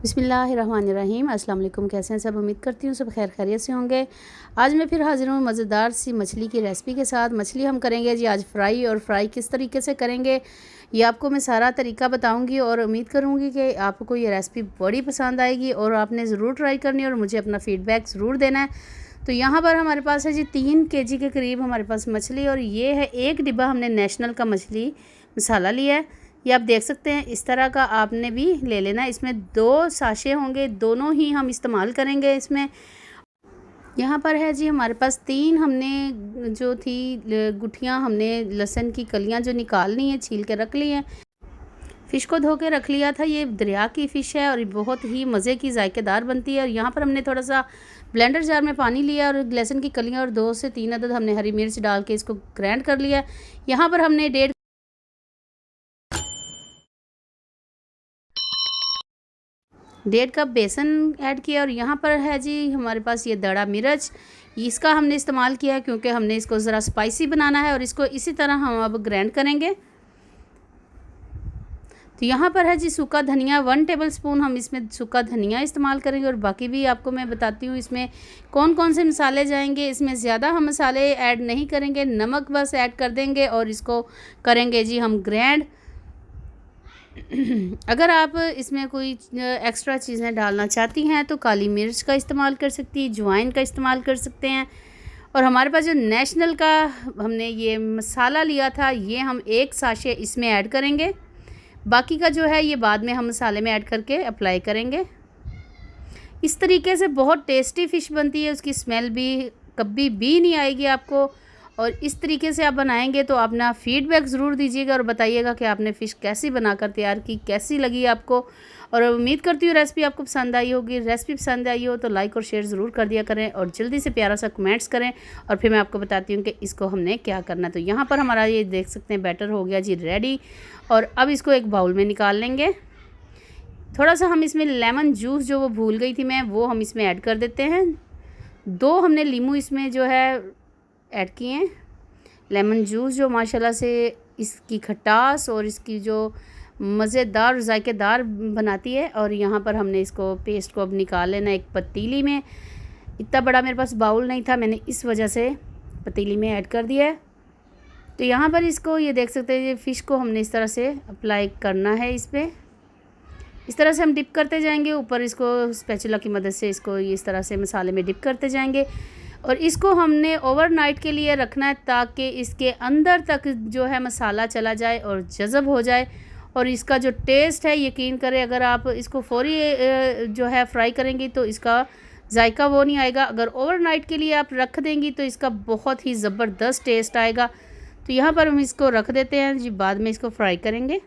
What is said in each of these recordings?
बिस्मिल्लाहिर्रहमानिर्रहीम। अस्सलाम वालेकुम। कैसे हैं सब? उम्मीद करती हूँ सब खैर खैरियत से होंगे। आज मैं फिर हाज़िर हूँ मज़ेदार सी मछली की रेसिपी के साथ। मछली हम करेंगे जी आज फ्राई, और फ्राई किस तरीके से करेंगे ये आपको मैं सारा तरीका बताऊँगी, और उम्मीद करूँगी कि आपको ये रेसिपी बड़ी पसंद आएगी और आपने ज़रूर ट्राई करनी है और मुझे अपना फ़ीडबैक ज़रूर देना है। तो यहाँ पर हमारे पास है जी 3 केजी के करीब हमारे पास मछली, और ये है 1 डिब्बा हमने नेशनल का मछली मसाला लिया है। ये आप देख सकते हैं, इस तरह का आपने भी ले लेना। इसमें 2 साशे होंगे, दोनों ही हम इस्तेमाल करेंगे इसमें। यहाँ पर है जी हमारे पास 3 हमने जो थी गुठियाँ, हमने लहसुन की कलियाँ जो निकालनी है छील के रख ली हैं। फ़िश को धो के रख लिया था। ये दरिया की फ़िश है और ये बहुत ही मज़े की जायकेदार बनती है। और यहाँ पर हमने थोड़ा सा ब्लेंडर जार में पानी लिया और लहसुन की कलियाँ और 2 से 3 अदद हमने हरी मिर्च डाल के इसको ग्राइंड कर लिया। यहाँ पर हमने 1.5 कप बेसन ऐड किया, और यहाँ पर है जी हमारे पास ये दड़ा मिर्च, इसका हमने इस्तेमाल किया है क्योंकि हमने इसको ज़रा स्पाइसी बनाना है, और इसको इसी तरह हम अब ग्राइंड करेंगे। तो यहाँ पर है जी सूखा धनिया 1 टेबलस्पून हम इसमें सूखा धनिया इस्तेमाल करेंगे, और बाकी भी आपको मैं बताती हूँ इसमें कौन कौन से मसाले जाएंगे। इसमें ज़्यादा हम मसाले ऐड नहीं करेंगे, नमक बस ऐड कर देंगे और इसको करेंगे जी हम ग्राइंड। अगर आप इसमें कोई एक्स्ट्रा चीज़ें डालना चाहती हैं तो काली मिर्च का इस्तेमाल कर सकती हैं, अजवाइन का इस्तेमाल कर सकते हैं। और हमारे पास जो नेशनल का हमने ये मसाला लिया था, ये हम 1 साशे इसमें ऐड करेंगे। बाकी का जो है ये बाद में हम मसाले में ऐड करके अप्लाई करेंगे। इस तरीके से बहुत टेस्टी फ़िश बनती है, उसकी स्मेल भी कभी भी नहीं आएगी आपको। और इस तरीके से आप बनाएंगे तो अपना फ़ीडबैक ज़रूर दीजिएगा और बताइएगा कि आपने फ़िश कैसी बनाकर तैयार की, कैसी लगी आपको। और उम्मीद करती हूँ रेसिपी आपको पसंद आई होगी। रेसिपी पसंद आई हो तो लाइक और शेयर ज़रूर कर दिया करें, और जल्दी से प्यारा सा कमेंट्स करें, और फिर मैं आपको बताती हूँ कि इसको हमने क्या करना है। तो यहाँ पर हमारा ये देख सकते हैं बैटर हो गया जी रेडी, और अब इसको एक बाउल में निकाल लेंगे। थोड़ा सा हम इसमें लेमन जूस जो वो भूल गई थी मैं, वो हम इसमें ऐड कर देते हैं। 2 हमने लीमू इसमें जो है ऐड किए हैं। लेमन जूस जो माशाल्लाह से इसकी खटास और इसकी जो मज़ेदार जायकेदार बनाती है। और यहाँ पर हमने इसको पेस्ट को अब निकाल लेना एक पतीली में। इतना बड़ा मेरे पास बाउल नहीं था, मैंने इस वजह से पतीली में ऐड कर दिया है। तो यहाँ पर इसको ये देख सकते हैं, ये फ़िश को हमने इस तरह से अप्लाई करना है इस पर। इस तरह से हम डिप करते जाएंगे ऊपर, इसको स्पैचुला की मदद से इसको इस तरह से मसाले में डिप करते जाएंगे। और इसको हमने ओवरनाइट के लिए रखना है ताकि इसके अंदर तक जो है मसाला चला जाए और जज़ब हो जाए। और इसका जो टेस्ट है, यकीन करें अगर आप इसको फौरी जो है फ्राई करेंगी तो इसका जायका वो नहीं आएगा। अगर ओवरनाइट के लिए आप रख देंगी तो इसका बहुत ही ज़बरदस्त टेस्ट आएगा। तो यहाँ पर हम इसको रख देते हैं जी, बाद में इसको फ्राई करेंगे।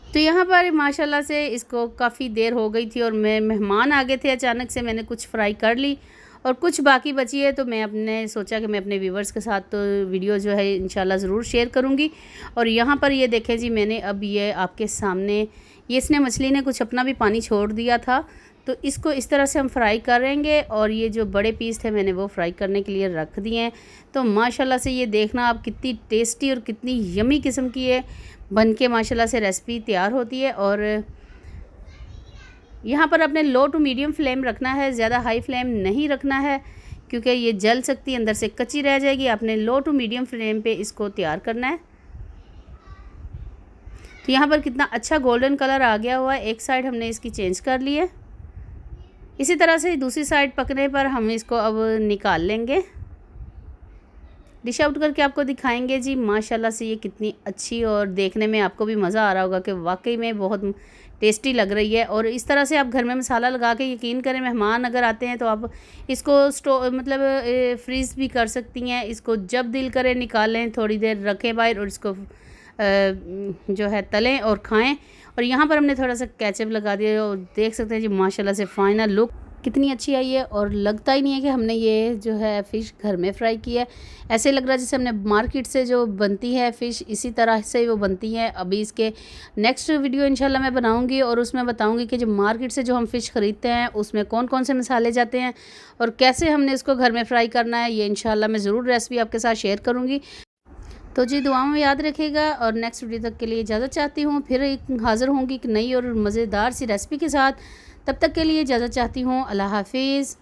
तो यहाँ पर माशाल्लाह से इसको काफ़ी देर हो गई थी और मेहमान आ गए थे अचानक से, मैंने कुछ फ्राई कर ली और कुछ बाकी बची है। तो मैं अपने सोचा कि मैं अपने व्यूवर्स के साथ तो वीडियो जो है इंशाल्लाह ज़रूर शेयर करूँगी। और यहाँ पर ये देखें जी, मैंने अब ये आपके सामने ये इसने मछली ने कुछ अपना भी पानी छोड़ दिया था, तो इसको इस तरह से हम फ्राई करेंगे। और ये जो बड़े पीस थे मैंने वो फ्राई करने के लिए रख दिए हैं। तो माशाल्लाह से ये देखना आप कितनी टेस्टी और कितनी यमी किस्म की है बन के माशाल्लाह से रेसिपी तैयार होती है। और यहाँ पर अपने लो टू मीडियम फ्लेम रखना है, ज़्यादा हाई फ्लेम नहीं रखना है क्योंकि ये जल सकती है, अंदर से कच्ची रह जाएगी। आपने लो टू मीडियम फ्लेम पे इसको तैयार करना है। तो यहाँ पर कितना अच्छा गोल्डन कलर आ गया हुआ है। एक साइड हमने इसकी चेंज कर ली है। इसी तरह से दूसरी साइड पकने पर हम इसको अब निकाल लेंगे, डिश आउट करके आपको दिखाएंगे जी। माशाल्लाह से ये कितनी अच्छी, और देखने में आपको भी मज़ा आ रहा होगा कि वाकई में बहुत टेस्टी लग रही है। और इस तरह से आप घर में मसाला लगा के, यकीन करें मेहमान अगर आते हैं तो आप इसको फ्रीज़ भी कर सकती हैं। इसको जब दिल करे निकाल लें, थोड़ी देर रखें बाहर और इसको जो है तलें और खाएं। और यहाँ पर हमने थोड़ा सा केचप लगा दिया और देख सकते हैं जी माशाल्लाह से फाइनल लुक कितनी अच्छी आई है। और लगता ही नहीं है कि हमने ये जो है फ़िश घर में फ्राई की है, ऐसे लग रहा है जैसे हमने मार्केट से जो बनती है फ़िश इसी तरह से वो बनती है। अभी इसके नेक्स्ट वीडियो इंशाल्लाह मैं बनाऊंगी और उसमें बताऊंगी कि जो मार्केट से जो हम फ़िश ख़रीदते हैं उसमें कौन कौन से मसाले जाते हैं और कैसे हमने इसको घर में फ्राई करना है। ये इंशाल्लाह मैं ज़रूर रेसिपी आपके साथ शेयर करूँगी। तो जी दुआओं में याद रखिएगा और नेक्स्ट वीडियो तक के लिए इजाज़त चाहती हूँ। फिर एक हाज़िर होंगी एक नई और मज़ेदार सी रेसिपी के साथ। तब तक के लिए इजाज़त चाहती हूँ। अल्लाह हाफ़िज़।